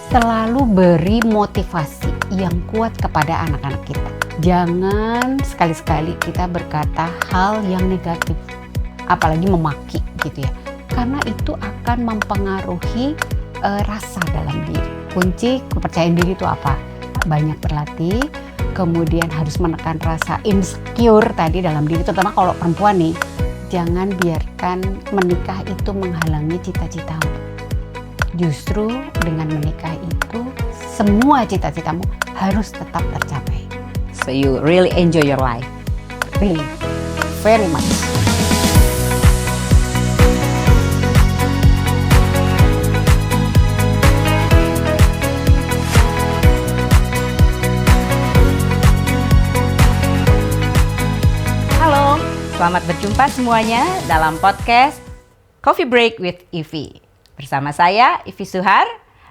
Selalu beri motivasi yang kuat kepada anak-anak kita. Jangan sekali-sekali kita berkata hal yang negatif, apalagi memaki gitu ya. Karena itu akan mempengaruhi rasa dalam diri. Kunci kepercayaan diri itu apa? Banyak berlatih, kemudian harus menekan rasa insecure tadi dalam diri, terutama kalau perempuan nih. Jangan biarkan menikah itu menghalangi cita-citamu. Justru dengan menikah itu semua cita-citamu harus tetap tercapai. So you really enjoy your life? Really, very much. Halo, selamat berjumpa semuanya dalam podcast Coffee Break with Ivi. Bersama saya, Ivi Suhar,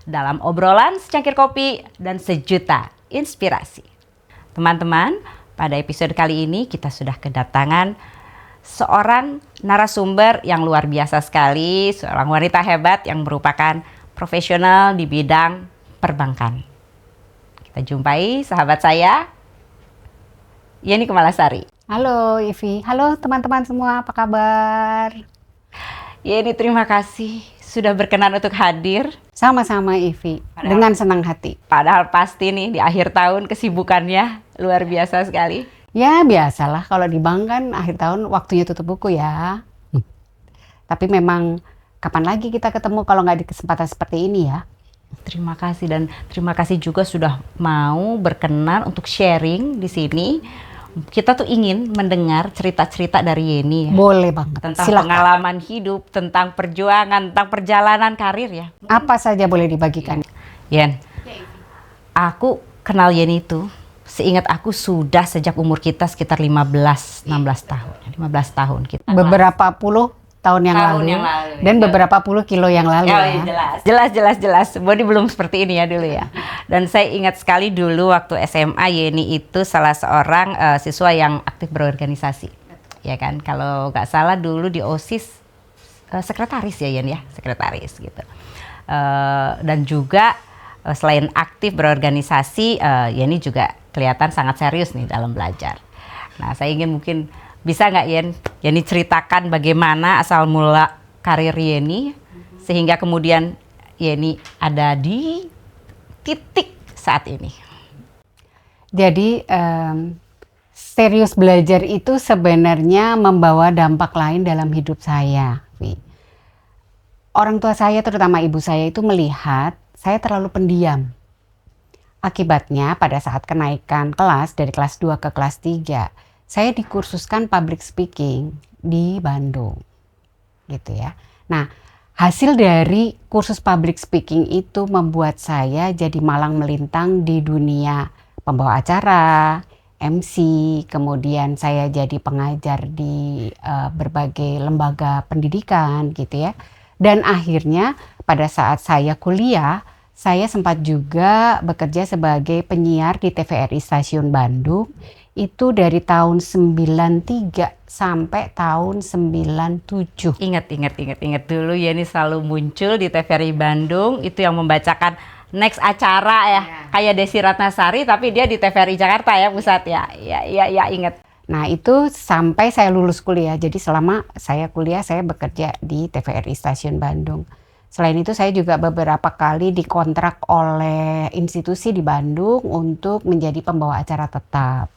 dalam obrolan secangkir kopi dan sejuta inspirasi. Teman-teman, pada episode kali ini kita sudah kedatangan seorang narasumber yang luar biasa sekali, seorang wanita hebat yang merupakan profesional di bidang perbankan. Kita jumpai sahabat saya, Yeni Kemalasari. Halo Ivi, halo teman-teman semua, apa kabar? Yeni, terima kasih sudah berkenan untuk hadir. Sama-sama Ivi, dengan senang hati. Padahal pasti nih di akhir tahun kesibukannya luar biasa sekali. Ya biasalah, kalau di bank kan akhir tahun waktunya tutup buku ya. Tapi memang kapan lagi kita ketemu kalau nggak di kesempatan seperti ini ya. Terima kasih, dan terima kasih juga sudah mau berkenan untuk sharing di sini. Kita tuh ingin mendengar cerita-cerita dari Yeni ya. Boleh banget. Tentang Silakan. pengalaman hidup, tentang perjuangan, tentang perjalanan karir ya. Apa saja boleh dibagikan. Yen, aku kenal Yeni itu, seingat aku sudah sejak umur kita sekitar 15-16 tahun. 15 tahun kita. Beberapa puluh tahun yang lalu, dan beberapa puluh kilo yang lalu ya. Jelas. Bodi belum seperti ini ya dulu ya. Dan saya ingat sekali dulu waktu SMA, Yeni itu salah seorang siswa yang aktif berorganisasi. Ya kan, kalau nggak salah dulu di OSIS sekretaris ya Yen ya, sekretaris gitu. Dan juga selain aktif berorganisasi, Yeni juga kelihatan sangat serius nih dalam belajar. Nah, saya ingin mungkin bisa nggak Yeni ceritakan bagaimana asal mula karir Yeni sehingga kemudian Yeni ada di titik saat ini. Jadi serius belajar itu sebenarnya membawa dampak lain dalam hidup saya. Orang tua saya, terutama ibu saya, itu melihat saya terlalu pendiam. Akibatnya pada saat kenaikan kelas dari kelas 2 ke kelas 3, saya dikursuskan public speaking di Bandung, gitu ya. Nah, hasil dari kursus public speaking itu membuat saya jadi malang melintang di dunia pembawa acara, MC, kemudian saya jadi pengajar di berbagai lembaga pendidikan, gitu ya. Dan akhirnya pada saat saya kuliah, saya sempat juga bekerja sebagai penyiar di TVRI Stasiun Bandung. Itu dari tahun 93 sampai tahun 97. Ingat dulu Yeni selalu muncul di TVRI Bandung, itu yang membacakan next acara ya. Kayak Desi Ratnasari tapi dia di TVRI Jakarta ya pusat ya. Ya ingat. Nah, itu sampai saya lulus kuliah. Jadi selama saya kuliah saya bekerja di TVRI Stasiun Bandung. Selain itu saya juga beberapa kali dikontrak oleh institusi di Bandung untuk menjadi pembawa acara tetap.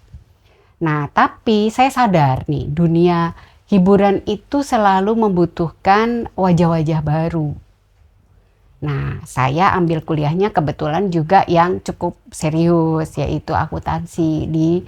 Nah, tapi saya sadar nih, dunia hiburan itu selalu membutuhkan wajah-wajah baru. Nah, saya ambil kuliahnya kebetulan juga yang cukup serius, yaitu akuntansi di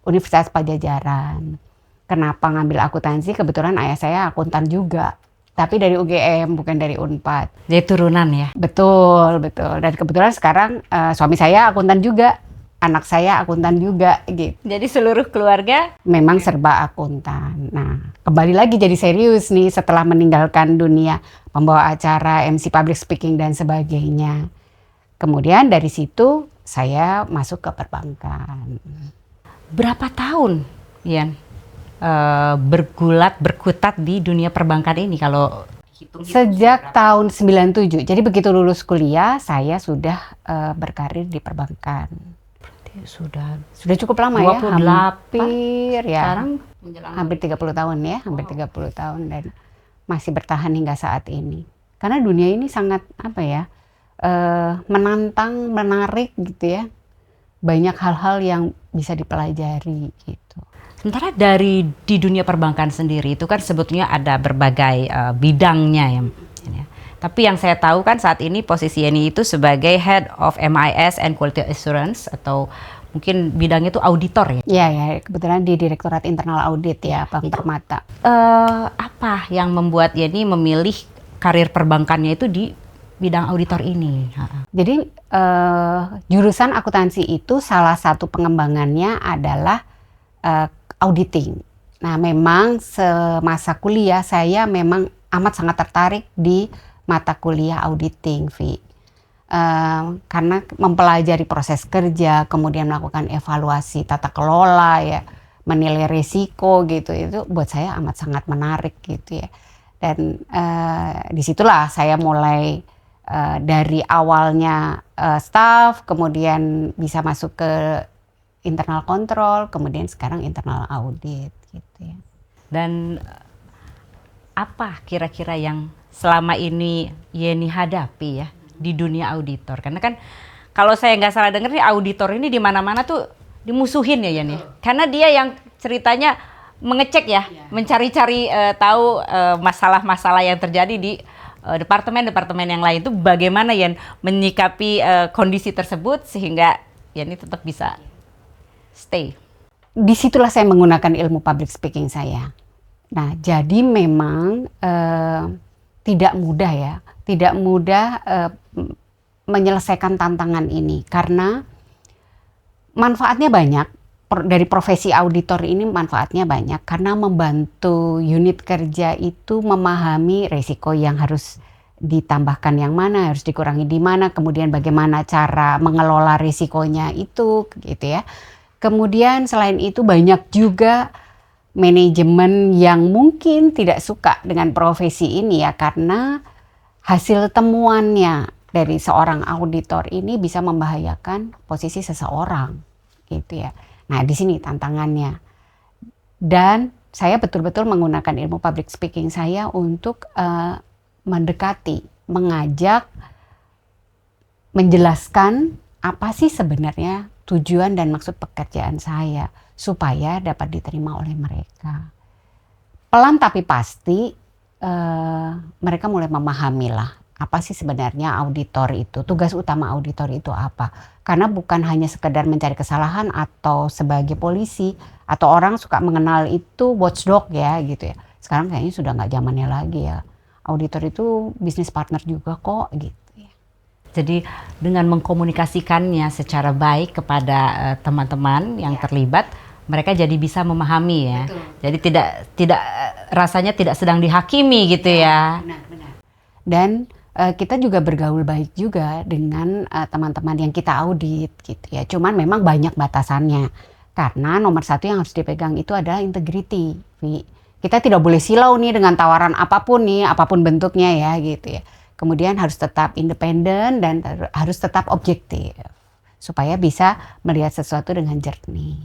Universitas Padjadjaran. Kenapa ngambil akuntansi? Kebetulan ayah saya akuntan juga, tapi dari UGM, bukan dari Unpad. Jadi turunan ya? Betul. Dan kebetulan sekarang suami saya akuntan juga. Anak saya akuntan juga gitu. Jadi seluruh keluarga memang serba akuntan. Nah, kembali lagi jadi serius nih setelah meninggalkan dunia pembawa acara, MC public speaking dan sebagainya. Kemudian dari situ saya masuk ke perbankan. Berapa tahun Yan berkutat di dunia perbankan ini kalau hitung-hitung Sejak berapa? tahun 97. Jadi begitu lulus kuliah, saya sudah berkarir di perbankan. Sudah cukup lama ya, 28. hampir ya. Sekarang menjelang Hampir 30 tahun ya, hampir 30 tahun dan masih bertahan hingga saat ini. Karena dunia ini sangat apa ya, menantang, menarik gitu ya. Banyak hal-hal yang bisa dipelajari gitu. Sementara di dunia perbankan sendiri itu kan sebetulnya ada berbagai bidangnya ya. Tapi yang saya tahu kan saat ini posisi Yeni itu sebagai Head of MIS and Quality Assurance atau mungkin bidangnya itu auditor ya. Iya ya, kebetulan di Direktorat Internal Audit ya, Bank Permata. Apa yang membuat Yeni memilih karir perbankannya itu di bidang auditor ini? Jadi jurusan akuntansi itu salah satu pengembangannya adalah auditing. Nah, memang semasa kuliah saya memang amat sangat tertarik di mata kuliah auditing, Vi. Karena mempelajari proses kerja, kemudian melakukan evaluasi tata kelola ya, menilai risiko gitu, itu buat saya amat sangat menarik gitu ya. Dan disitulah saya mulai dari awalnya staff, kemudian bisa masuk ke internal control, kemudian sekarang internal audit gitu ya. Dan apa kira-kira yang selama ini Yeni hadapi ya di dunia auditor? Karena kan kalau saya nggak salah dengar nih, auditor ini di mana-mana tuh dimusuhin ya Yeni. Karena dia yang ceritanya mengecek ya, mencari-cari tahu masalah-masalah yang terjadi di departemen-departemen yang lain. Itu bagaimana Yen menyikapi kondisi tersebut sehingga Yeni tetap bisa stay? Disitulah saya menggunakan ilmu public speaking saya. Nah, jadi memang tidak mudah ya, tidak mudah menyelesaikan tantangan ini karena manfaatnya banyak. Dari profesi auditor ini manfaatnya banyak karena membantu unit kerja itu memahami resiko yang harus ditambahkan yang mana, harus dikurangi di mana, kemudian bagaimana cara mengelola risikonya itu gitu ya. Kemudian selain itu banyak juga manajemen yang mungkin tidak suka dengan profesi ini ya, karena hasil temuannya dari seorang auditor ini bisa membahayakan posisi seseorang gitu ya. Nah, di sini tantangannya. Dan saya betul-betul menggunakan ilmu public speaking saya untuk mendekati, mengajak, menjelaskan apa sih sebenarnya tujuan dan maksud pekerjaan saya supaya dapat diterima oleh mereka. Pelan tapi pasti mereka mulai memahami lah apa sih sebenarnya auditor itu, tugas utama auditor itu apa. Karena bukan hanya sekedar mencari kesalahan atau sebagai polisi, atau orang suka mengenal itu watchdog ya gitu ya. Sekarang kayaknya sudah nggak zamannya lagi ya. Auditor itu bisnis partner juga kok gitu ya. Jadi dengan mengkomunikasikannya secara baik kepada teman-teman yang terlibat, mereka jadi bisa memahami ya. Betul. Jadi tidak rasanya tidak sedang dihakimi gitu ya. Benar. Dan kita juga bergaul baik juga dengan teman-teman yang kita audit gitu ya. Cuman memang banyak batasannya. Karena nomor satu yang harus dipegang itu adalah integrity. Kita tidak boleh silau nih dengan tawaran apapun nih, apapun bentuknya ya gitu ya. Kemudian harus tetap independen dan harus tetap objektif. Supaya bisa melihat sesuatu dengan jernih.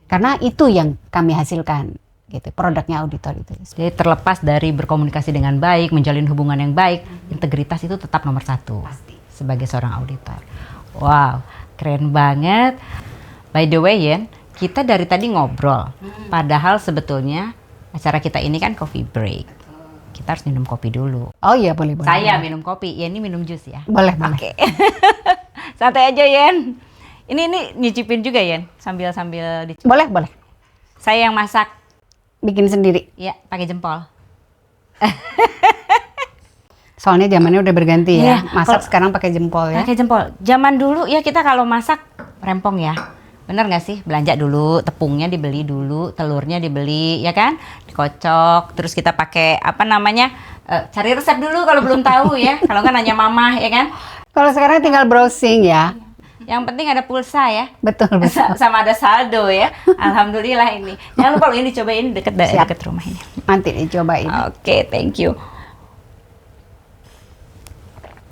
Karena itu yang kami hasilkan. Gitu, produknya auditor itu. Jadi terlepas dari berkomunikasi dengan baik, menjalin hubungan yang baik, integritas itu tetap nomor satu. Pasti. Sebagai seorang auditor. Wow, keren banget. By the way Yen, kita dari tadi ngobrol. Padahal sebetulnya acara kita ini kan coffee break. Kita harus minum kopi dulu. Oh iya, boleh. Saya minum kopi, Yen ini minum jus ya? Boleh. Oke. Santai aja Yen. Ini nyicipin juga Yen, sambil dicicipin. Boleh. Saya yang masak. Bikin sendiri? Iya, pakai jempol. Soalnya zamannya udah berganti ya. Masak sekarang pakai jempol ya. Pakai jempol. Zaman dulu ya kita kalau masak rempong ya. Bener nggak sih? Belanja dulu, tepungnya dibeli dulu, telurnya dibeli, ya kan? Dikocok, terus kita pakai cari resep dulu kalau belum tahu ya. Kalau kan nanya mama ya kan? Kalau sekarang tinggal browsing ya. Yang penting ada pulsa ya. Betul. Sama ada saldo ya. Alhamdulillah ini. Jangan lupa ini dicobain deket rumah ini. Nanti dicobain. Oke, thank you.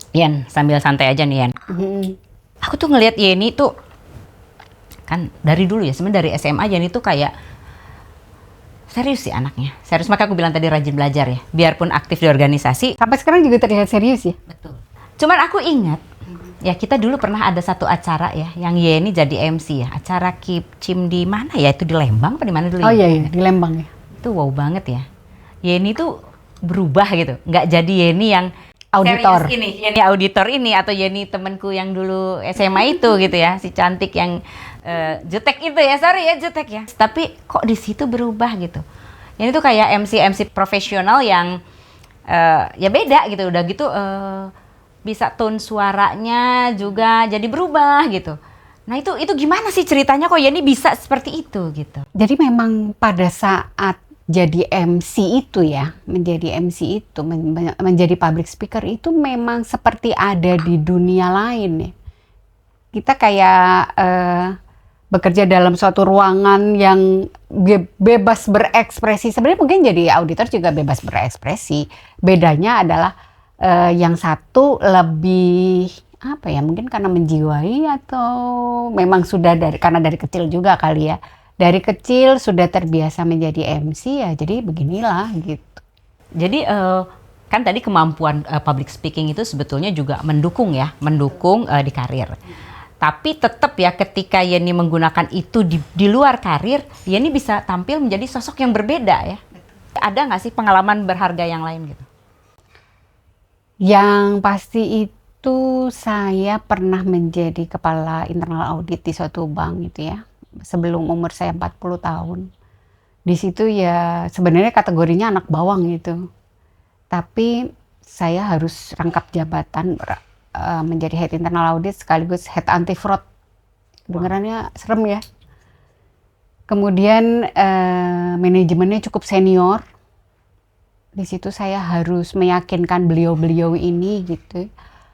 Yen, sambil santai aja nih Yen. Aku tuh ngelihat Yeni tuh kan dari dulu ya, sebenarnya dari SMA Yeni tuh kayak serius sih anaknya. Serius, maka aku bilang tadi rajin belajar ya. Biarpun aktif di organisasi. Sampai sekarang juga terlihat serius ya. Betul. Cuman aku ingat ya, kita dulu pernah ada satu acara ya yang Yeni jadi MC ya. Acara Keep Cim di mana ya? Itu di Lembang apa di mana dulu Oh ya? iya, di Lembang ya. Itu wow banget ya. Yeni tuh berubah gitu. Nggak jadi Yeni yang Auditor. serius ini, Yeni auditor ini, atau Yeni temanku yang dulu SMA itu gitu ya, si cantik yang jutek itu ya, sorry ya jutek ya. Tapi kok di situ berubah gitu. Yeni tuh kayak MC profesional yang ya beda gitu, udah gitu bisa tone suaranya juga jadi berubah gitu. Nah itu gimana sih ceritanya kok Yeni bisa seperti itu gitu? Jadi memang pada saat jadi MC itu ya, menjadi MC itu, menjadi public speaker itu memang seperti ada di dunia lain ya. Kita kayak bekerja dalam suatu ruangan yang bebas berekspresi. Sebenarnya mungkin jadi auditor juga bebas berekspresi. Bedanya adalah yang satu lebih apa ya, mungkin karena menjiwai atau memang sudah karena dari kecil juga kali ya. Dari kecil sudah terbiasa menjadi MC ya, jadi beginilah gitu. Jadi kan tadi kemampuan public speaking itu sebetulnya juga mendukung di karir. Tapi tetap ya ketika Yeni menggunakan itu di luar karir, Yeni bisa tampil menjadi sosok yang berbeda ya. Ada nggak sih pengalaman berharga yang lain gitu? Yang pasti itu saya pernah menjadi kepala internal audit di suatu bank gitu ya. Sebelum umur saya 40 tahun. Di situ ya sebenarnya kategorinya anak bawang gitu. Tapi saya harus rangkap jabatan menjadi head internal audit sekaligus head anti fraud. Kedengarannya serem ya. Kemudian manajemennya cukup senior. Di situ saya harus meyakinkan beliau-beliau ini gitu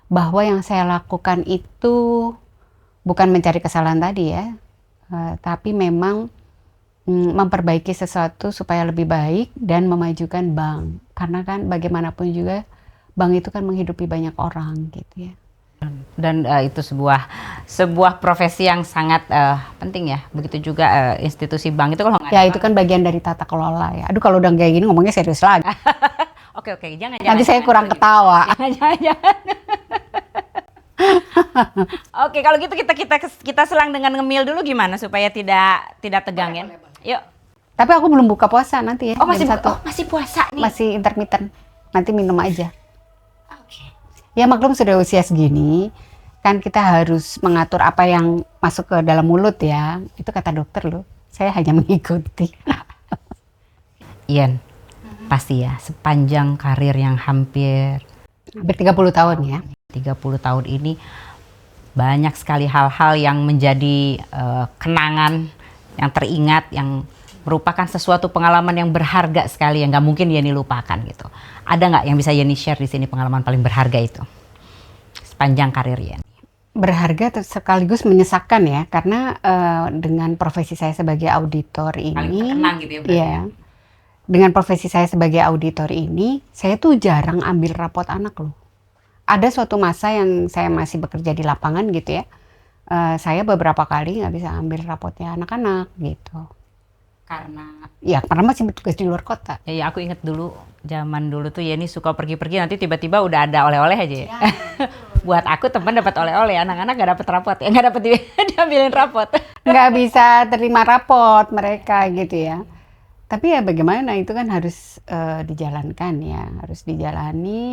bahwa yang saya lakukan itu bukan mencari kesalahan tadi ya. Tapi memang memperbaiki sesuatu supaya lebih baik dan memajukan bank. Karena kan bagaimanapun juga bank itu kan menghidupi banyak orang gitu ya. Dan itu sebuah profesi yang sangat penting ya. Begitu juga institusi bank itu kalau nggak ya itu kan bagian dari tata kelola ya. Aduh kalau udah kayak gini ngomongnya serius lagi. Oke, jangan. Nanti saya kurang ketawa. Jangan. Oke, kalau gitu kita selang dengan ngemil dulu gimana supaya tidak tegang ya. Yuk. Tapi aku belum buka puasa nanti ya. Oh masih masih puasa nih. Masih intermittent. Nanti minum aja. Oke. Ya maklum sudah usia segini, kan kita harus mengatur apa yang masuk ke dalam mulut ya. Itu kata dokter loh. Saya hanya mengikuti. Ian, pasti ya sepanjang karir yang hampir 30 tahun ya. 30 tahun ini banyak sekali hal-hal yang menjadi kenangan yang teringat, yang merupakan sesuatu pengalaman yang berharga sekali yang nggak mungkin Yeni lupakan gitu. Ada nggak yang bisa Yeni share di sini pengalaman paling berharga itu sepanjang karir Yeni? Berharga sekaligus menyesakan ya, karena dengan profesi saya sebagai auditor ini, paling terkenang gitu ya, ya, dengan profesi saya sebagai auditor ini, saya tuh jarang ambil rapot anak loh. Ada suatu masa yang saya masih bekerja di lapangan gitu ya, saya beberapa kali nggak bisa ambil rapotnya anak-anak gitu. Karena masih bertugas di luar kota. Ya aku inget dulu, zaman dulu tuh Yeni suka pergi-pergi nanti tiba-tiba udah ada oleh-oleh aja ya. Buat aku teman dapat oleh-oleh, anak-anak nggak dapat rapot ya, nggak dapat diambilin rapot. Nggak bisa terima rapot mereka gitu ya. Tapi ya bagaimana, itu kan harus dijalankan ya, harus dijalani.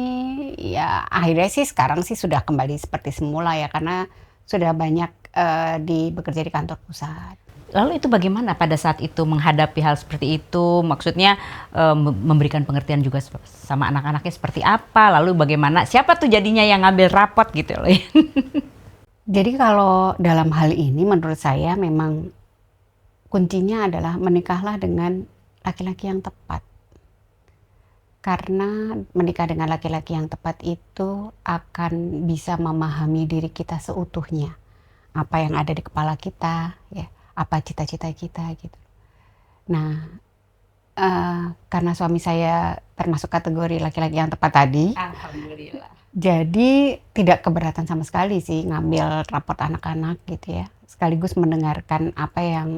Ya akhirnya sih sekarang sih sudah kembali seperti semula ya, karena sudah banyak bekerja di kantor pusat. Lalu itu bagaimana pada saat itu menghadapi hal seperti itu? Maksudnya memberikan pengertian juga sama anak-anaknya seperti apa? Lalu bagaimana? Siapa tuh jadinya yang ngambil rapot gitu loh? Jadi kalau dalam hal ini menurut saya memang kuncinya adalah menikahlah dengan laki-laki yang tepat. Karena menikah dengan laki-laki yang tepat itu akan bisa memahami diri kita seutuhnya. Apa yang ada di kepala kita, ya, apa cita-cita kita gitu. Nah, karena suami saya termasuk kategori laki-laki yang tepat tadi, Alhamdulillah. jadi tidak keberatan sama sekali sih ngambil raport anak-anak gitu ya. Sekaligus mendengarkan apa yang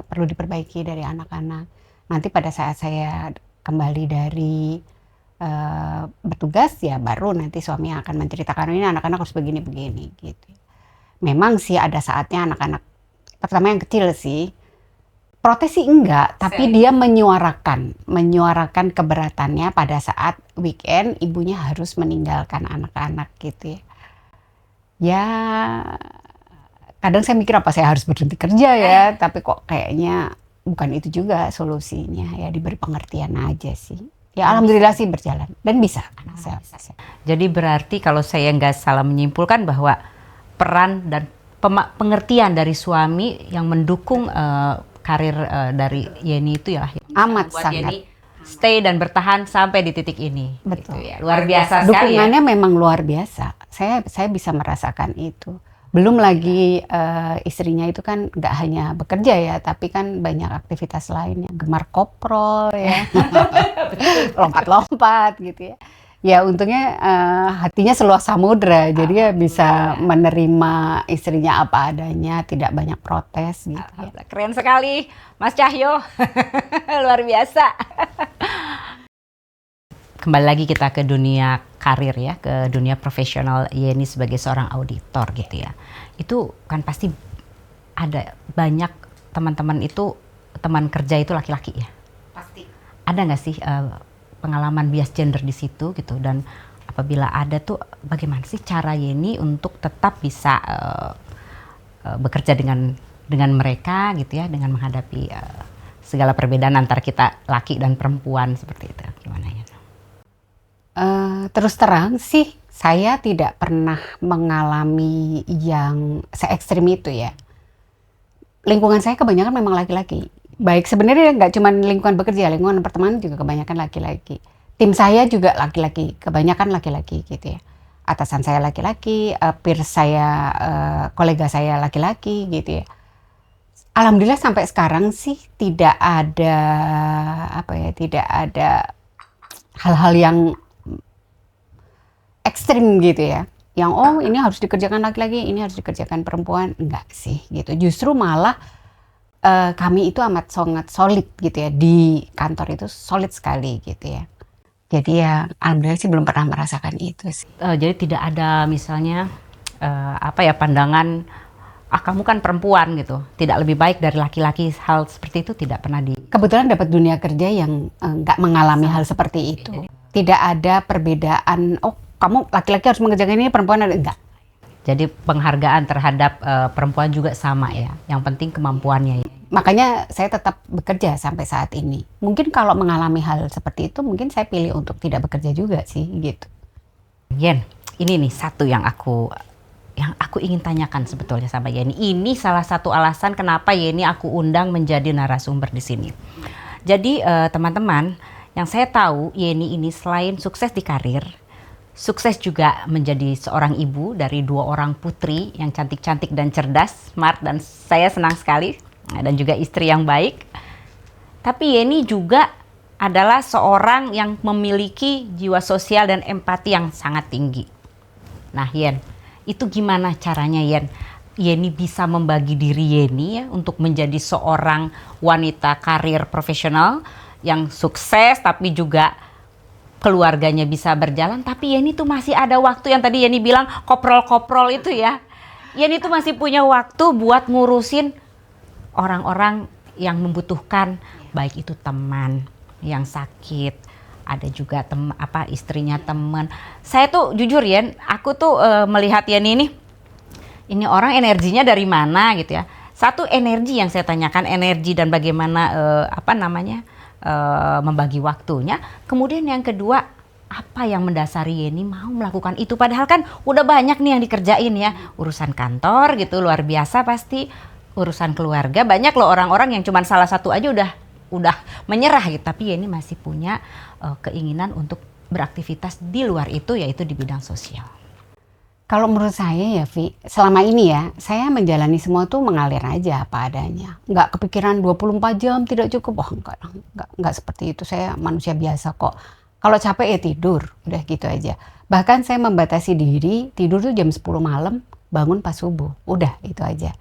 perlu diperbaiki dari anak-anak. Nanti pada saat saya kembali dari bertugas ya baru nanti suami akan menceritakan ini anak-anak harus begini-begini gitu. Memang sih ada saatnya anak-anak, pertama yang kecil sih, protes sih enggak, tapi dia menyuarakan keberatannya pada saat weekend ibunya harus meninggalkan anak-anak gitu ya. Ya kadang saya mikir apa saya harus berhenti kerja ya, tapi kok kayaknya bukan itu juga solusinya, ya diberi pengertian aja sih. Ya alhamdulillah sih berjalan dan bisa. Jadi berarti kalau saya nggak salah menyimpulkan bahwa peran dan pengertian dari suami yang mendukung karir dari Yeni itu ya Amat buat sangat. Yeni stay dan bertahan sampai di titik ini. Betul. Gitu ya. Luar biasa sekali ya. Dukungannya memang luar biasa. Saya bisa merasakan itu. Belum lagi istrinya itu kan nggak hanya bekerja ya, tapi kan banyak aktivitas lainnya, gemar koprol ya, lompat-lompat gitu ya. Ya untungnya hatinya seluas samudra, jadi ya bisa menerima istrinya apa adanya, tidak banyak protes gitu ya. Keren sekali, Mas Cahyo, luar biasa. Kembali lagi kita ke dunia karir ya, ke dunia profesional Yeni sebagai seorang auditor gitu ya. Itu kan pasti ada banyak teman-teman itu, teman kerja itu laki-laki ya. Pasti. Ada nggak sih pengalaman bias gender di situ gitu, dan apabila ada tuh bagaimana sih cara Yeni untuk tetap bisa bekerja dengan mereka gitu ya, dengan menghadapi segala perbedaan antara kita laki dan perempuan seperti itu, gimana ya? Terus terang sih saya tidak pernah mengalami yang se-ekstrim itu ya. Lingkungan saya kebanyakan memang laki-laki. Baik sebenarnya nggak cuma lingkungan bekerja, lingkungan pertemanan juga kebanyakan laki-laki. Tim saya juga laki-laki, kebanyakan laki-laki gitu ya. Atasan saya laki-laki, peer saya, kolega saya laki-laki gitu ya. Alhamdulillah sampai sekarang sih tidak ada tidak ada hal-hal yang ekstrim gitu ya. Yang ini harus dikerjakan laki-laki, ini harus dikerjakan perempuan, enggak sih gitu. Justru malah kami itu amat sangat solid gitu ya, di kantor itu solid sekali gitu ya. Jadi ya alhamdulillah sih belum pernah merasakan itu sih. Jadi tidak ada misalnya pandangan kamu kan perempuan gitu, tidak lebih baik dari laki-laki, hal seperti itu tidak pernah Kebetulan dapat dunia kerja yang nggak mengalami hal seperti itu. Tidak ada perbedaan, kamu laki-laki harus mengerjakan ini, perempuan enggak. Jadi penghargaan terhadap perempuan juga sama ya. Yang penting kemampuannya ya. Makanya saya tetap bekerja sampai saat ini. Mungkin kalau mengalami hal seperti itu, mungkin saya pilih untuk tidak bekerja juga sih gitu. Yen, ini nih satu yang aku ingin tanyakan sebetulnya sama Yeni. Ini salah satu alasan kenapa Yeni aku undang menjadi narasumber di sini. Jadi teman-teman, yang saya tahu Yeni ini selain sukses di karir, sukses juga menjadi seorang ibu dari 2 orang putri yang cantik-cantik dan cerdas, smart, dan saya senang sekali. Dan juga istri yang baik. Tapi Yeni juga adalah seorang yang memiliki jiwa sosial dan empati yang sangat tinggi. Nah Yen, itu gimana caranya Yeni bisa membagi diri Yeni ya untuk menjadi seorang wanita karir profesional yang sukses tapi juga keluarganya bisa berjalan, tapi Yeni tuh masih ada waktu yang tadi Yeni bilang koprol-koprol itu ya. Yeni tuh masih punya waktu buat ngurusin orang-orang yang membutuhkan, baik itu teman yang sakit, ada juga istrinya teman. Saya tuh jujur aku tuh melihat Yeni ini orang energinya dari mana gitu ya. Satu, energi yang saya tanyakan, energi dan bagaimana membagi waktunya. Kemudian yang kedua, apa yang mendasari Yeni mau melakukan itu, padahal kan udah banyak nih yang dikerjain ya, urusan kantor gitu luar biasa pasti. Urusan keluarga banyak loh orang-orang yang cuma salah satu aja udah menyerah gitu, tapi Yeni masih punya keinginan untuk beraktivitas di luar itu, yaitu di bidang sosial. Kalau menurut saya ya, Vi, selama ini ya, saya menjalani semua tuh mengalir aja apa adanya. Nggak kepikiran 24 jam tidak cukup. Oh, enggak seperti itu. Saya manusia biasa kok. Kalau capek ya tidur, udah gitu aja. Bahkan saya membatasi diri, tidur tuh jam 10 malam, bangun pas subuh. Udah, itu aja.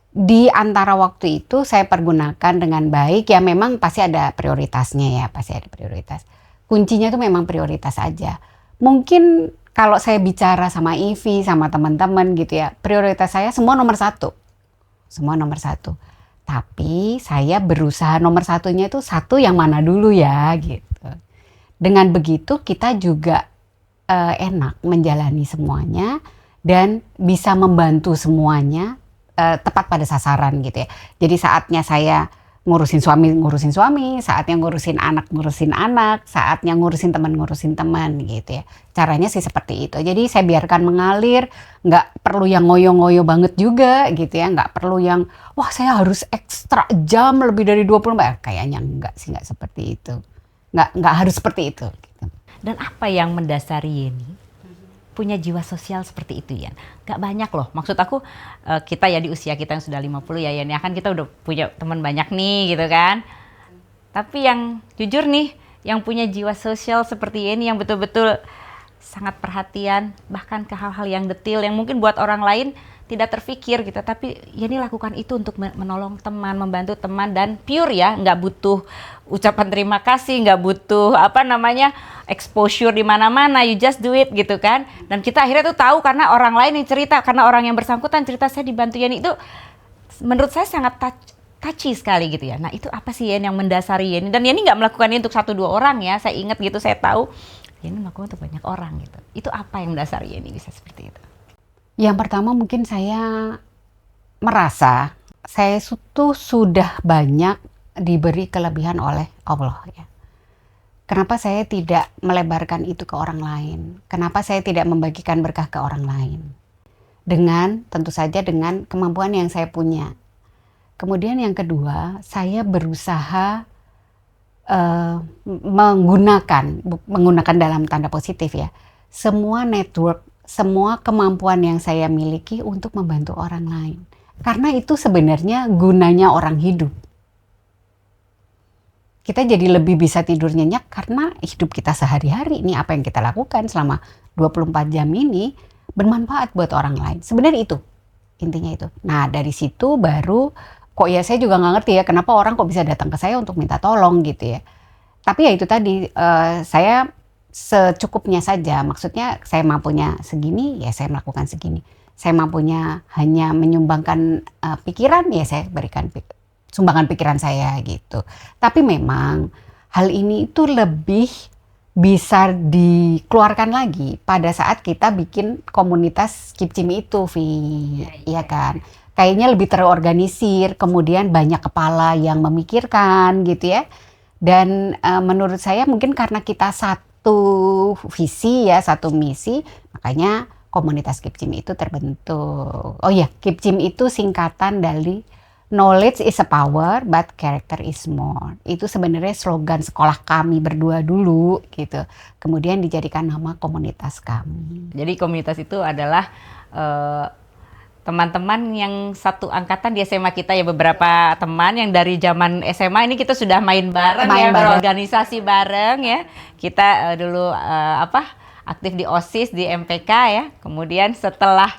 Di antara waktu itu saya pergunakan dengan baik, ya memang pasti ada prioritasnya ya, pasti ada prioritas. Kuncinya tuh memang prioritas aja. Mungkin kalau saya bicara sama Ivi, sama teman-teman gitu ya, prioritas saya semua nomor satu. Semua nomor satu. Tapi saya berusaha nomor satunya itu satu yang mana dulu ya gitu. Dengan begitu kita juga enak menjalani semuanya dan bisa membantu semuanya tepat pada sasaran gitu ya. Jadi saatnya saya ngurusin suami, saatnya ngurusin anak, saatnya ngurusin teman gitu ya. Caranya sih seperti itu. Jadi saya biarkan mengalir, nggak perlu yang ngoyo-ngoyo banget juga gitu ya. Nggak perlu yang, wah saya harus ekstra jam lebih dari 20 menit. Kayaknya enggak sih, nggak seperti itu. Nggak harus seperti itu. Gitu. Dan apa yang mendasari Yeni punya jiwa sosial seperti itu ya? Gak banyak loh, maksud aku kita ya di usia kita yang sudah 50 ya Yeni, kan kita udah punya teman banyak nih gitu kan. Tapi yang jujur nih, yang punya jiwa sosial seperti Yeni yang betul-betul sangat perhatian, bahkan ke hal-hal yang detail yang mungkin buat orang lain tidak terfikir gitu, tapi Yeni lakukan itu untuk menolong teman, membantu teman, dan pure ya, nggak butuh ucapan terima kasih, nggak butuh exposure di mana-mana, you just do it gitu kan. Dan kita akhirnya tuh tahu karena orang lain yang cerita, karena orang yang bersangkutan cerita saya dibantu Yeni, itu menurut saya sangat touchy sekali gitu ya. Nah itu apa sih Yeni yang mendasari Yeni? Dan Yeni nggak melakukan ini untuk 1-2 orang ya, saya ingat gitu, saya tahu Yeni melakukan untuk banyak orang gitu. Itu apa yang mendasari Yeni bisa seperti itu? Yang pertama mungkin saya merasa saya tuh sudah banyak diberi kelebihan oleh Allah ya. Kenapa saya tidak melebarkan itu ke orang lain? Kenapa saya tidak membagikan berkah ke orang lain? Tentu saja dengan kemampuan yang saya punya. Kemudian yang kedua, saya berusaha menggunakan dalam tanda positif ya, semua network, semua kemampuan yang saya miliki untuk membantu orang lain. Karena itu sebenarnya gunanya orang hidup. Kita jadi lebih bisa tidur nyenyak karena hidup kita sehari-hari. Ini apa yang kita lakukan selama 24 jam ini bermanfaat buat orang lain. Sebenarnya itu, intinya itu. Nah dari situ baru, kok ya saya juga nggak ngerti ya kenapa orang kok bisa datang ke saya untuk minta tolong gitu ya. Tapi ya itu tadi, saya secukupnya saja. Maksudnya saya mampunya segini, ya saya melakukan segini. Saya mampunya hanya menyumbangkan pikiran, ya saya berikan sumbangan pikiran saya gitu. Tapi memang hal ini itu lebih bisa dikeluarkan lagi pada saat kita bikin komunitas Kipcim itu, ya kan. Kayaknya lebih terorganisir, kemudian banyak kepala yang memikirkan gitu ya. Dan menurut saya mungkin karena kita satu visi ya, satu misi, makanya komunitas Kipcim itu terbentuk. Oh ya, Kipcim itu singkatan dari knowledge is a power, but character is more. Itu sebenarnya slogan sekolah kami berdua dulu gitu. Kemudian dijadikan nama komunitas kami. Jadi komunitas itu adalah teman-teman yang satu angkatan di SMA kita ya, beberapa teman yang dari zaman SMA ini kita sudah main bareng ya, berorganisasi bareng ya. Kita dulu aktif di OSIS, di MPK ya. Kemudian setelah,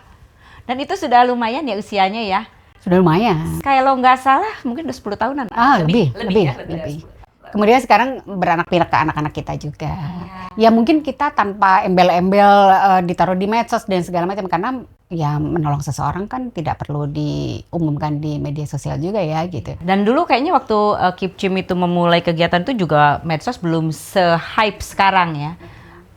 dan itu sudah lumayan ya usianya ya. Sudah lumayan. Kalau nggak salah mungkin udah 10 tahunan. Lebih. Kemudian sekarang beranak pinak ke anak-anak kita juga. Ya mungkin kita tanpa embel-embel ditaruh di medsos dan segala macam, karena ya menolong seseorang kan tidak perlu diumumkan di media sosial juga ya gitu. Dan dulu kayaknya waktu Kipcim itu memulai kegiatan itu juga medsos belum se-hype sekarang ya.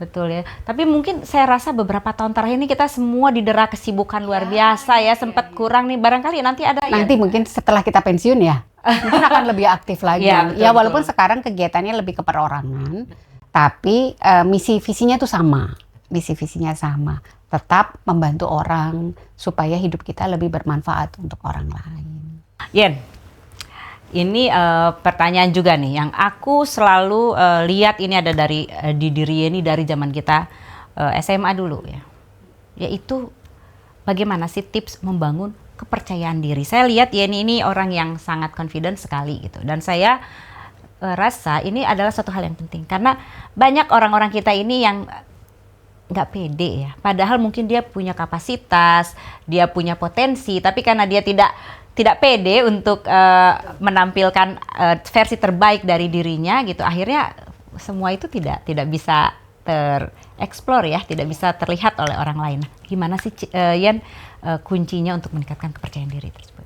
Betul ya. Tapi mungkin saya rasa beberapa tahun terakhir ini kita semua didera kesibukan luar biasa ya. Sempat kurang nih, barangkali nanti ada nanti ya? Mungkin setelah kita pensiun ya. Mungkin akan lebih aktif lagi. Ya, walaupun sekarang kegiatannya lebih ke perorangan, tapi misi visinya tuh sama. Misi visinya sama. Tetap membantu orang supaya hidup kita lebih bermanfaat untuk orang lain. Yen, ini pertanyaan juga nih yang aku selalu lihat, ini ada dari di diri Yeni dari zaman kita SMA dulu ya. yaitu bagaimana sih tips membangun kepercayaan diri. Saya lihat Yeni ini orang yang sangat confident sekali gitu, dan saya rasa ini adalah suatu hal yang penting karena banyak orang-orang kita ini yang nggak pede ya. Padahal mungkin dia punya kapasitas, dia punya potensi, tapi karena dia tidak pede untuk menampilkan versi terbaik dari dirinya gitu, akhirnya semua itu tidak bisa tereksplor ya, tidak bisa terlihat oleh orang lain. Gimana sih Yen kuncinya untuk meningkatkan kepercayaan diri tersebut?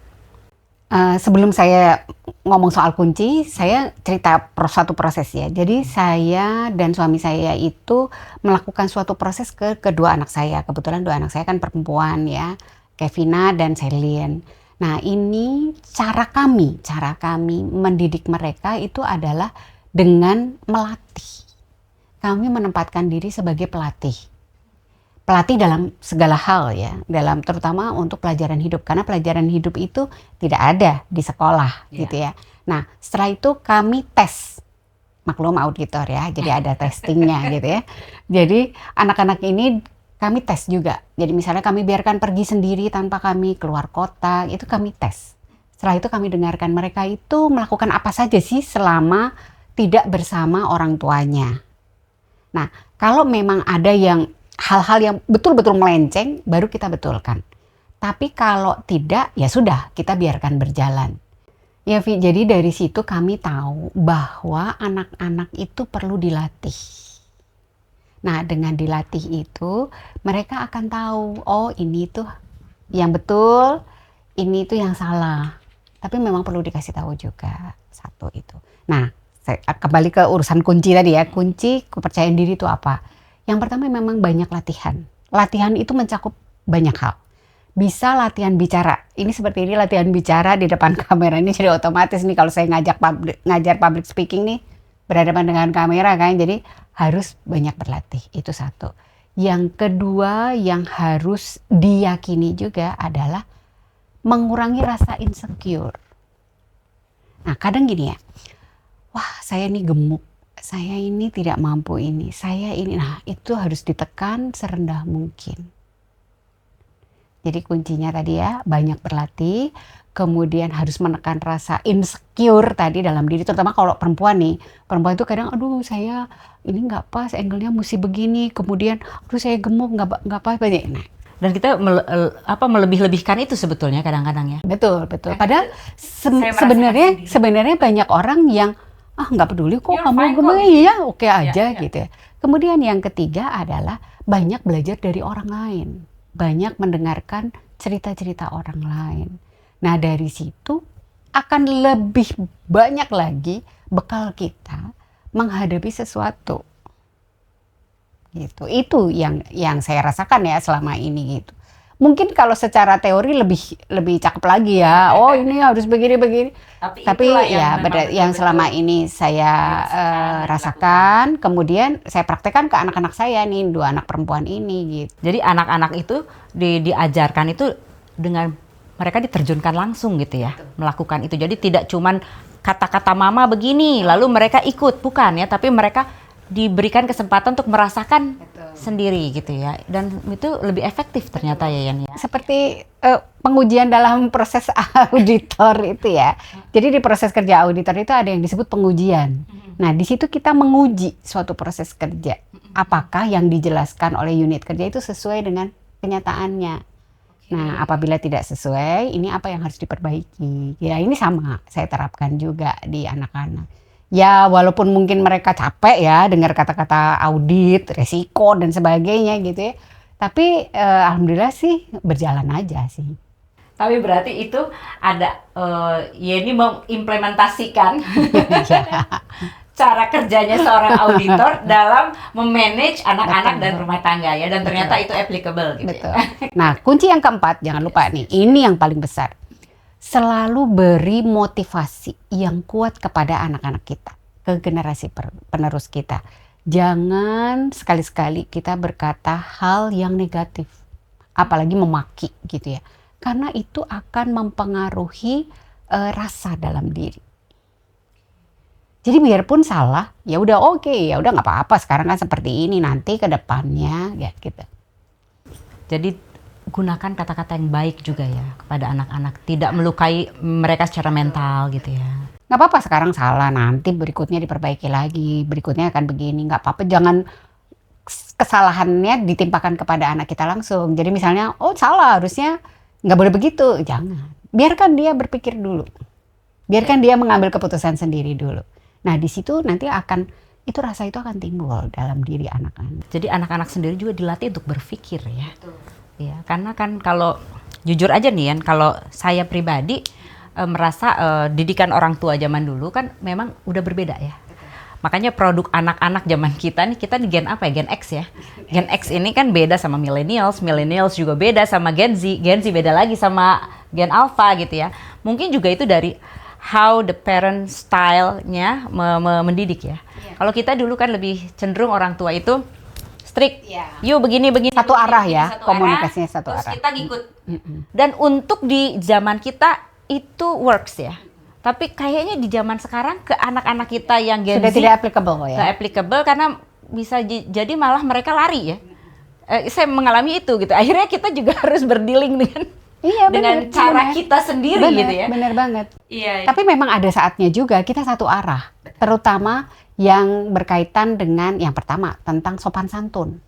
Sebelum saya ngomong soal kunci, saya cerita suatu proses ya. Jadi saya dan suami saya itu melakukan suatu proses ke kedua anak saya. Kebetulan dua anak saya kan perempuan ya, Kevina dan Selin. Nah ini cara kami mendidik mereka itu adalah dengan melatih. Kami menempatkan diri sebagai pelatih dalam segala hal ya, terutama untuk pelajaran hidup, karena pelajaran hidup itu tidak ada di sekolah gitu ya. Nah setelah itu kami tes, maklum auditor ya, jadi ada testingnya gitu ya. Jadi anak-anak ini kami tes juga, jadi misalnya kami biarkan pergi sendiri tanpa kami keluar kota, itu kami tes. Setelah itu kami dengarkan mereka itu melakukan apa saja sih selama tidak bersama orang tuanya. Nah kalau memang ada yang hal-hal yang betul-betul melenceng, baru kita betulkan. Tapi kalau tidak, ya sudah, kita biarkan berjalan. Ya, Vi, jadi dari situ kami tahu bahwa anak-anak itu perlu dilatih. Nah, dengan dilatih itu, mereka akan tahu, oh ini tuh yang betul, ini tuh yang salah. Tapi memang perlu dikasih tahu juga, satu itu. Nah, saya kembali ke urusan kunci tadi ya. Kunci kepercayaan diri itu apa? Yang pertama memang banyak latihan. Latihan itu mencakup banyak hal. Bisa latihan bicara. Ini seperti ini latihan bicara di depan kamera ini, jadi otomatis nih kalau saya ngajar public speaking nih berhadapan dengan kamera kan. Jadi harus banyak berlatih. Itu satu. Yang kedua yang harus diyakini juga adalah mengurangi rasa insecure. Nah kadang gini ya, wah saya ini gemuk, saya ini tidak mampu ini, saya ini, nah itu harus ditekan serendah mungkin. Jadi kuncinya tadi ya, banyak berlatih, kemudian harus menekan rasa insecure tadi dalam diri, terutama kalau perempuan nih. Perempuan itu kadang, aduh saya ini nggak pas, angle-nya mesti begini, kemudian aduh saya gemuk, nggak pas. Nah, dan kita melebih-lebihkan itu sebetulnya kadang-kadang ya. Betul. Padahal sebenarnya banyak orang yang nggak peduli kok kamu gemuk, iya oke aja gitu ya. Kemudian yang ketiga adalah banyak belajar dari orang lain, banyak mendengarkan cerita-cerita orang lain. Nah dari situ akan lebih banyak lagi bekal kita menghadapi sesuatu gitu. Itu yang saya rasakan ya selama ini gitu. Mungkin kalau secara teori lebih cakep lagi ya. Oh ini harus begini. Tapi ya yang selama ini saya rasakan, kemudian saya praktekkan ke anak-anak saya nih, dua anak perempuan ini gitu. Jadi anak-anak itu diajarkan itu dengan mereka diterjunkan langsung gitu ya, melakukan itu. Jadi tidak cuman kata-kata mama begini, lalu mereka ikut, bukan ya, tapi mereka diberikan kesempatan untuk merasakan sendiri gitu ya, dan itu lebih efektif ternyata ya Yan ya. Seperti pengujian dalam proses auditor itu ya. Jadi di proses kerja auditor itu ada yang disebut pengujian. Nah di situ kita menguji suatu proses kerja, apakah yang dijelaskan oleh unit kerja itu sesuai dengan kenyataannya. Nah apabila tidak sesuai, ini apa yang harus diperbaiki. Ya ini sama saya terapkan juga di anak-anak. Ya walaupun mungkin mereka capek ya dengar kata-kata audit, resiko dan sebagainya gitu ya. Tapi alhamdulillah sih berjalan aja sih. Tapi berarti itu ada Yeni mengimplementasikan cara kerjanya seorang auditor dalam memanage anak-anak dan rumah tangga ya, dan ternyata itu applicable gitu. Betul. Nah, kunci yang keempat jangan lupa nih, ini yang paling besar. Selalu beri motivasi yang kuat kepada anak-anak kita, ke generasi penerus kita. Jangan sekali-sekali kita berkata hal yang negatif, apalagi memaki gitu ya. Karena itu akan mempengaruhi rasa dalam diri. Jadi biarpun salah, ya udah oke, ya udah nggak apa-apa. Sekarang kan seperti ini, nanti ke depannya ya gitu. Jadi gunakan kata-kata yang baik juga ya kepada anak-anak, tidak melukai mereka secara mental gitu ya. Nggak apa-apa sekarang salah, nanti berikutnya diperbaiki lagi, berikutnya akan begini, nggak apa-apa, jangan kesalahannya ditimpakan kepada anak kita langsung. Jadi misalnya, oh salah, harusnya nggak boleh begitu, jangan. Biarkan dia berpikir dulu, biarkan dia mengambil keputusan sendiri dulu. Nah di situ nanti itu rasa itu akan timbul dalam diri anak-anak. Jadi anak-anak sendiri juga dilatih untuk berpikir ya. Ya, karena kan kalau jujur aja nih kalau saya pribadi merasa didikan orang tua zaman dulu kan memang udah berbeda ya. Makanya produk anak-anak zaman kita di Gen apa ya? Gen X ya. Gen X ini kan beda sama millennials juga beda sama Gen Z beda lagi sama Gen Alpha gitu ya. Mungkin juga itu dari how the parent style-nya mendidik ya. Kalau kita dulu kan lebih cenderung orang tua itu strict, yuk begini. Satu arah ya, satu komunikasinya arah, satu terus arah. kita ngikut. Dan untuk di zaman kita itu works ya. Tapi kayaknya di zaman sekarang ke anak-anak kita yang Gen Sudah Z tidak applicable kok ya. nggak applicable karena bisa jadi malah mereka lari ya. Saya mengalami itu gitu. Akhirnya kita juga harus berdealing dengan cara kita sendiri gitu ya. Bener banget. Iya. Tapi memang ada saatnya juga kita satu arah, terutama yang berkaitan dengan yang pertama tentang sopan santun.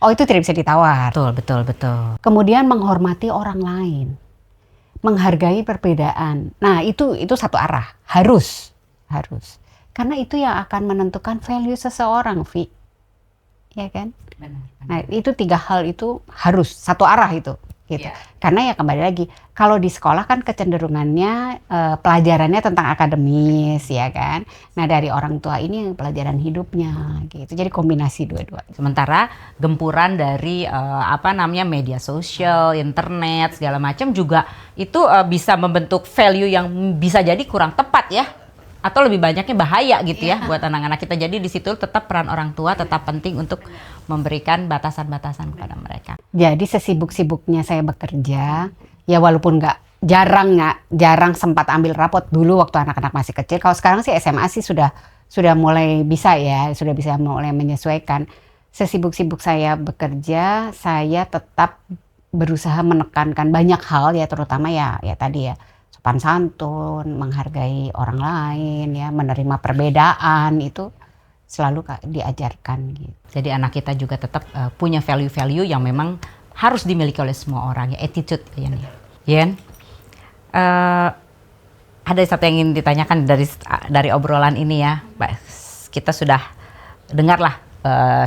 Oh itu tidak bisa ditawar. Betul. Kemudian menghormati orang lain, menghargai perbedaan. Nah itu satu arah, harus. Karena itu yang akan menentukan value seseorang, Vi. Ya kan? Benar. Nah itu 3 hal itu harus satu arah itu. Gitu. Karena ya kembali lagi, kalau di sekolah kan kecenderungannya pelajarannya tentang akademis ya kan. Nah dari orang tua ini pelajaran hidupnya gitu. Jadi kombinasi dua-duanya. Sementara gempuran dari media sosial, internet segala macam juga itu bisa membentuk value yang bisa jadi kurang tepat ya. Atau lebih banyaknya bahaya gitu ya buat anak-anak kita. Jadi di situ tetap peran orang tua tetap penting untuk memberikan batasan-batasan kepada mereka. Jadi sesibuk-sibuknya saya bekerja, ya walaupun jarang sempat ambil rapot dulu waktu anak-anak masih kecil. Kalau sekarang sih SMA sih sudah mulai bisa ya, sudah bisa mulai menyesuaikan. Sesibuk-sibuk saya bekerja, saya tetap berusaha menekankan banyak hal ya, terutama ya tadi ya. Sopan santun, menghargai orang lain, ya, menerima perbedaan itu selalu diajarkan gitu. Jadi anak kita juga tetap punya value-value yang memang harus dimiliki oleh semua orang ya, attitude ya. Yen, ada satu yang ingin ditanyakan dari obrolan ini ya, kita sudah dengarlah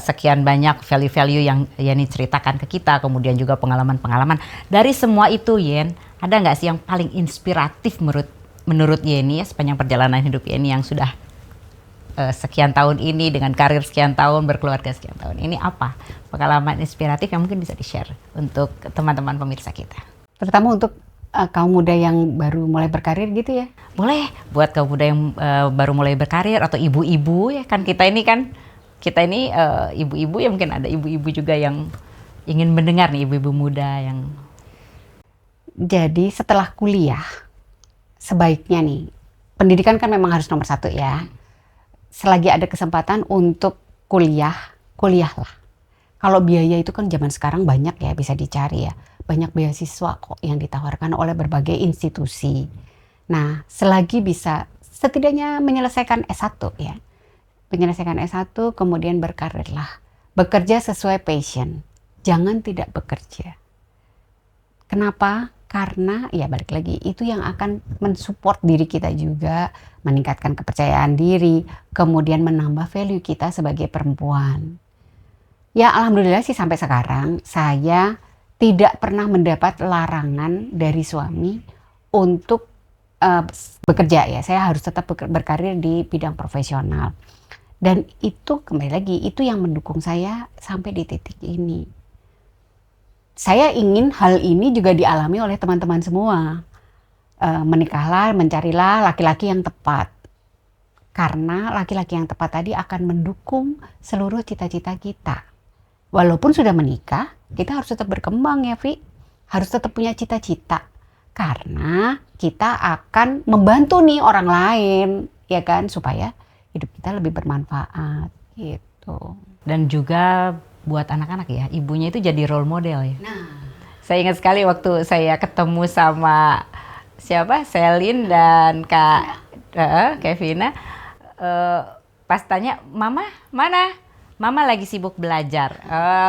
sekian banyak value-value yang Yeni ceritakan ke kita, kemudian juga pengalaman-pengalaman. Dari semua itu Yen, ada nggak sih yang paling inspiratif menurut Yeni ya, sepanjang perjalanan hidup Yeni yang sudah sekian tahun ini dengan karir sekian tahun, berkeluarga sekian tahun ini, apa pengalaman inspiratif yang mungkin bisa di-share untuk teman-teman pemirsa kita? Terutama untuk kaum muda yang baru mulai berkarir gitu ya? Boleh, buat kaum muda yang baru mulai berkarir atau ibu-ibu ya kan kita ini ibu-ibu ya, mungkin ada ibu-ibu juga yang ingin mendengar nih, ibu-ibu muda yang... Jadi setelah kuliah, sebaiknya nih, pendidikan kan memang harus nomor 1 ya. Selagi ada kesempatan untuk kuliahlah. Kalau biaya itu kan zaman sekarang banyak ya, bisa dicari ya. Banyak beasiswa kok yang ditawarkan oleh berbagai institusi. Nah, selagi bisa setidaknya menyelesaikan S1 ya. Menyelesaikan S1 kemudian berkarirlah. Bekerja sesuai passion. Jangan tidak bekerja. Kenapa? Karena ya balik lagi itu yang akan mensupport diri kita juga, meningkatkan kepercayaan diri, kemudian menambah value kita sebagai perempuan. Ya alhamdulillah sih sampai sekarang saya tidak pernah mendapat larangan dari suami untuk bekerja ya. Saya harus tetap berkarir di bidang profesional. Dan itu kembali lagi itu yang mendukung saya sampai di titik ini. Saya ingin hal ini juga dialami oleh teman-teman semua. Menikahlah, mencarilah laki-laki yang tepat. Karena laki-laki yang tepat tadi akan mendukung seluruh cita-cita kita. Walaupun sudah menikah, kita harus tetap berkembang ya, Vi. Harus tetap punya cita-cita. Karena kita akan membantu nih orang lain, ya kan? Supaya hidup kita lebih bermanfaat, gitu. Dan juga buat anak-anak ya, ibunya itu jadi role model ya. Saya ingat sekali waktu saya ketemu sama siapa, Selin dan Kevina, pas tanya, Mama mana? Mama lagi sibuk belajar.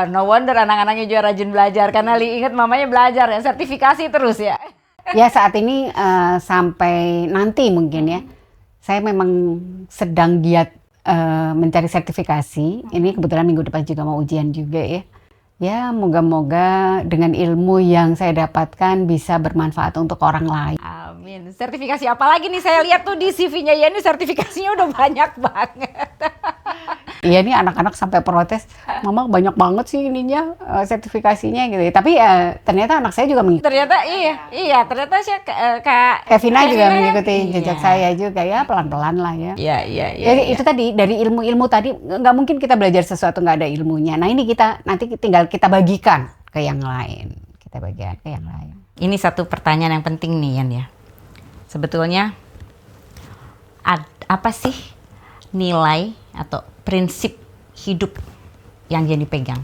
No wonder anak-anaknya juga rajin belajar karena ingat mamanya belajar ya, sertifikasi terus ya. Ya saat ini sampai nanti mungkin ya, saya memang sedang giat mencari sertifikasi. Ini kebetulan minggu depan juga mau ujian juga ya. Ya, moga-moga dengan ilmu yang saya dapatkan bisa bermanfaat untuk orang lain. Amin. Sertifikasi apa lagi nih? Saya lihat tuh di CV-nya Yeni sertifikasinya udah banyak banget. Iya nih anak-anak sampai protes, Mama banyak banget sih ininya sertifikasinya gitu. Tapi ternyata anak saya juga mengikuti. Ternyata ternyata sih Kak Kevina juga mengikuti jejak Iya. saya juga ya, pelan-pelan lah ya. Iya. Jadi itu tadi dari ilmu-ilmu tadi nggak mungkin kita belajar sesuatu nggak ada ilmunya. Nah ini kita nanti tinggal kita bagikan ke yang lain. Kita bagikan ke yang lain. Ini satu pertanyaan yang penting nih Yan ya. Sebetulnya apa sih nilai atau prinsip hidup yang Yeni pegang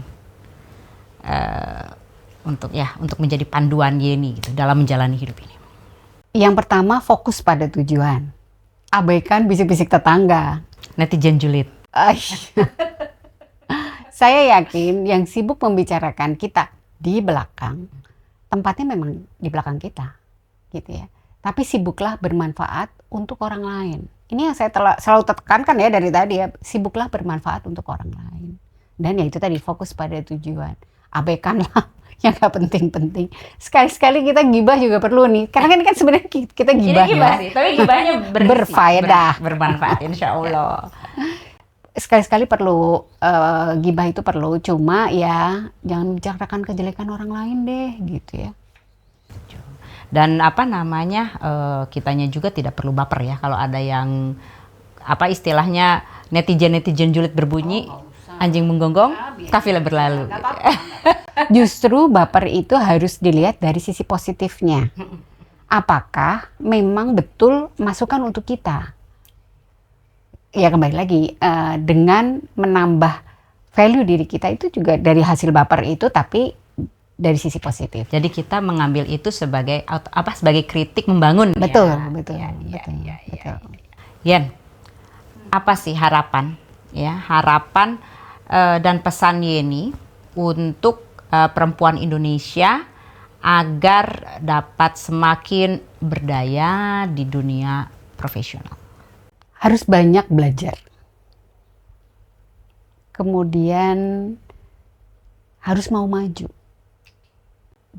untuk menjadi panduan Yeni gitu dalam menjalani hidup ini? Yang pertama fokus pada tujuan. Abaikan bisik-bisik tetangga. Netizen julid. Saya yakin yang sibuk membicarakan kita di belakang, tempatnya memang di belakang kita, gitu ya. Tapi sibuklah bermanfaat untuk orang lain. Ini yang saya selalu tekankan ya dari tadi ya, sibuklah bermanfaat untuk orang lain. Dan ya itu tadi fokus pada tujuan. Abaikanlah yang gak penting-penting. Sekali-sekali kita gibah juga perlu nih. Karena kan sebenarnya kita gibah Ini ya. sih, tapi gibahnya Berfaedah. bermanfaat insya Allah. Sekali-sekali perlu gibah itu perlu, cuma ya jangan membicarakan kejelekan orang lain deh gitu ya. Dan kitanya juga tidak perlu baper ya kalau ada yang istilahnya netizen julid berbunyi, anjing menggonggong, kafilah berlalu. Justru baper itu harus dilihat dari sisi positifnya. Apakah memang betul masukan untuk kita? Ya kembali lagi dengan menambah value diri kita itu juga dari hasil baper itu, tapi dari sisi positif. Jadi kita mengambil itu sebagai kritik membangun. Betul. Yen, apa sih harapan dan pesan Yeni untuk perempuan Indonesia agar dapat semakin berdaya di dunia profesional? Harus banyak belajar. Kemudian harus mau maju.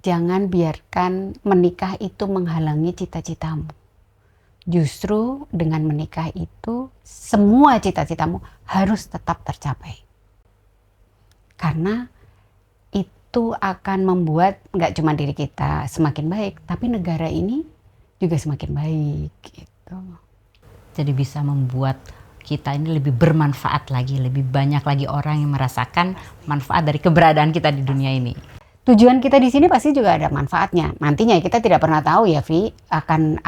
Jangan biarkan menikah itu menghalangi cita-citamu. Justru dengan menikah itu semua cita-citamu harus tetap tercapai. Karena itu akan membuat nggak cuma diri kita semakin baik, tapi negara ini juga semakin baik gitu. Jadi bisa membuat kita ini lebih bermanfaat lagi, lebih banyak lagi orang yang merasakan manfaat dari keberadaan kita di dunia ini. Tujuan kita di sini pasti juga ada manfaatnya. Nantinya kita tidak pernah tahu ya, Vi, akan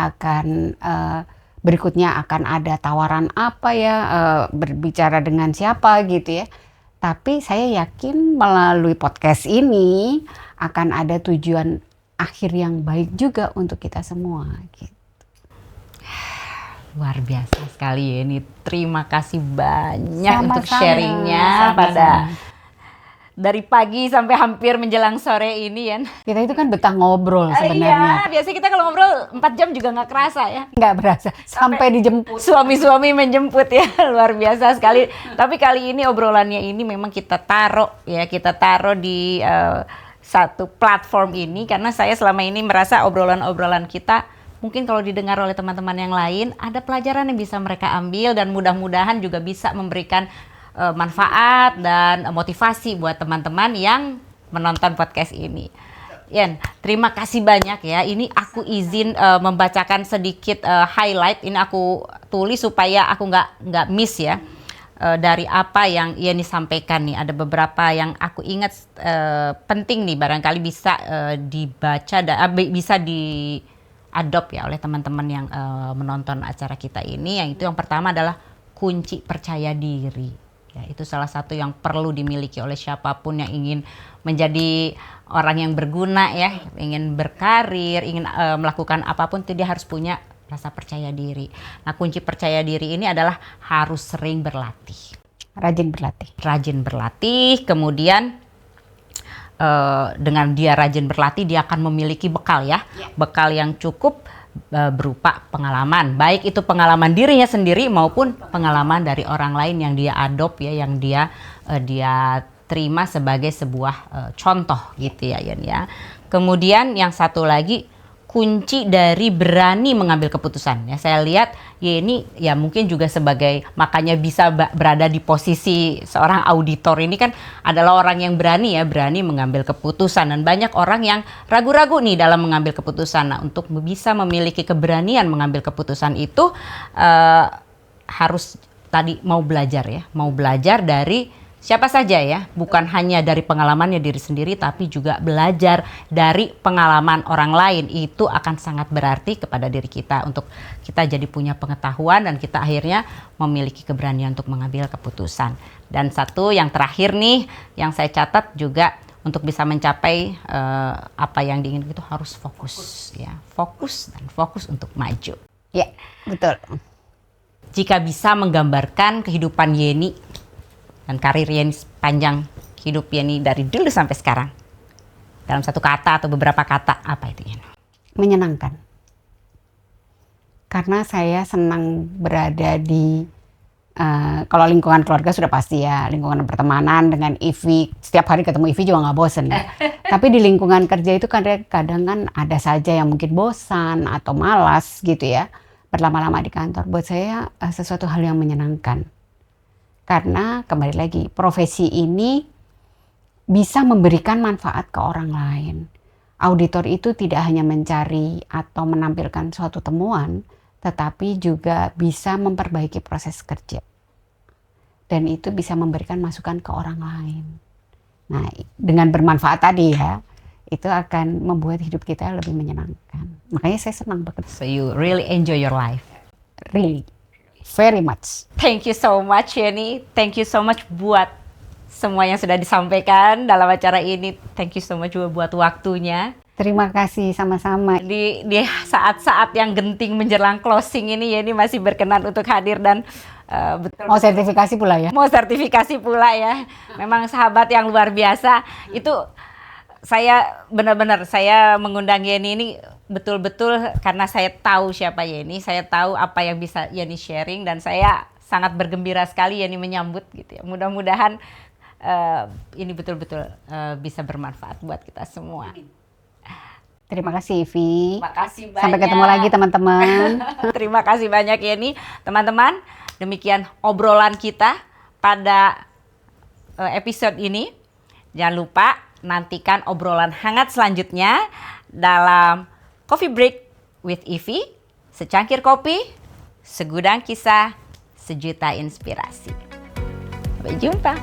berikutnya akan ada tawaran apa ya, berbicara dengan siapa gitu ya. Tapi saya yakin melalui podcast ini akan ada tujuan akhir yang baik juga untuk kita semua gitu. Luar biasa sekali ya ini. Terima kasih banyak Sama-sama. untuk sharingnya dari pagi sampai hampir menjelang sore ini ya. Kita itu kan betah ngobrol sebenarnya. Iya, biasanya kita kalau ngobrol 4 jam juga nggak kerasa ya. Nggak berasa sampai dijemput. Suami-suami menjemput ya, luar biasa sekali. Tapi kali ini obrolannya ini memang kita taruh di satu platform ini karena saya selama ini merasa obrolan-obrolan kita mungkin kalau didengar oleh teman-teman yang lain ada pelajaran yang bisa mereka ambil dan mudah-mudahan juga bisa memberikan manfaat dan motivasi buat teman-teman yang menonton podcast ini. Yen, terima kasih banyak ya. Ini aku izin membacakan sedikit highlight. Ini aku tulis supaya aku nggak miss ya dari apa yang Yeni sampaikan nih. Ada beberapa yang aku ingat penting nih, barangkali bisa dibaca dan bisa diadopt ya oleh teman-teman yang menonton acara kita ini. Yang itu yang pertama adalah kunci percaya diri. Ya, itu salah satu yang perlu dimiliki oleh siapapun yang ingin menjadi orang yang berguna ya, ingin berkarir, ingin melakukan apapun, itu dia harus punya rasa percaya diri. Nah, kunci percaya diri ini adalah harus sering berlatih. Rajin berlatih. Rajin berlatih, kemudian dengan dia rajin berlatih, dia akan memiliki bekal ya, bekal yang cukup berupa pengalaman, baik itu pengalaman dirinya sendiri maupun pengalaman dari orang lain yang dia adopt ya, yang dia terima sebagai sebuah contoh gitu ya Yen ya. Kemudian yang satu lagi, kunci dari berani mengambil keputusan ya. Saya lihat Yeni ya mungkin juga sebagai, makanya bisa berada di posisi seorang auditor ini kan adalah orang yang berani ya, berani mengambil keputusan, dan banyak orang yang ragu-ragu nih dalam mengambil keputusan. Nah, untuk bisa memiliki keberanian mengambil keputusan itu harus tadi mau belajar ya, mau belajar dari siapa saja ya, bukan hanya dari pengalamannya diri sendiri, tapi juga belajar dari pengalaman orang lain. Itu akan sangat berarti kepada diri kita untuk kita jadi punya pengetahuan dan kita akhirnya memiliki keberanian untuk mengambil keputusan. Dan satu yang terakhir nih, yang saya catat juga untuk bisa mencapai apa yang diinginkan itu harus fokus ya, fokus dan fokus untuk maju. Ya, betul. Jika bisa menggambarkan kehidupan Yeni dan karir Yeni sepanjang hidup Yeni dari dulu sampai sekarang, dalam satu kata atau beberapa kata, apa itu Yeni? Menyenangkan. Karena saya senang berada di, kalau lingkungan keluarga sudah pasti ya, lingkungan pertemanan dengan Ivi, setiap hari ketemu Ivi juga nggak bosen ya. Tapi di lingkungan kerja itu kadang-kadang kan ada saja yang mungkin bosan atau malas gitu ya, berlama-lama di kantor. Buat saya sesuatu hal yang menyenangkan. Karena kembali lagi, profesi ini bisa memberikan manfaat ke orang lain. Auditor itu tidak hanya mencari atau menampilkan suatu temuan, tetapi juga bisa memperbaiki proses kerja. Dan itu bisa memberikan masukan ke orang lain. Nah, dengan bermanfaat tadi ya, itu akan membuat hidup kita lebih menyenangkan. Makanya saya senang bekerja. So you really enjoy your life? Really. Very much. Thank you so much Yeni. Thank you so much buat semua yang sudah disampaikan dalam acara ini. Thank you so much juga buat waktunya. Terima kasih sama-sama. Di saat-saat yang genting menjelang closing ini Yeni masih berkenan untuk hadir dan betul. Mau sertifikasi pula ya? Mau sertifikasi pula ya. Memang sahabat yang luar biasa. Itu saya benar-benar saya mengundang Yeni ini betul-betul karena saya tahu siapa Yeni, saya tahu apa yang bisa Yeni sharing, dan saya sangat bergembira sekali Yeni menyambut gitu ya. Mudah-mudahan ini betul-betul bisa bermanfaat buat kita semua. Terima kasih Ivi. Terima kasih banyak. Sampai ketemu lagi teman-teman. Terima kasih banyak Yeni. Teman-teman, demikian obrolan kita pada episode ini. Jangan lupa nantikan obrolan hangat selanjutnya dalam Coffee Break with Ivi, secangkir kopi, segudang kisah, sejuta inspirasi. Sampai jumpa.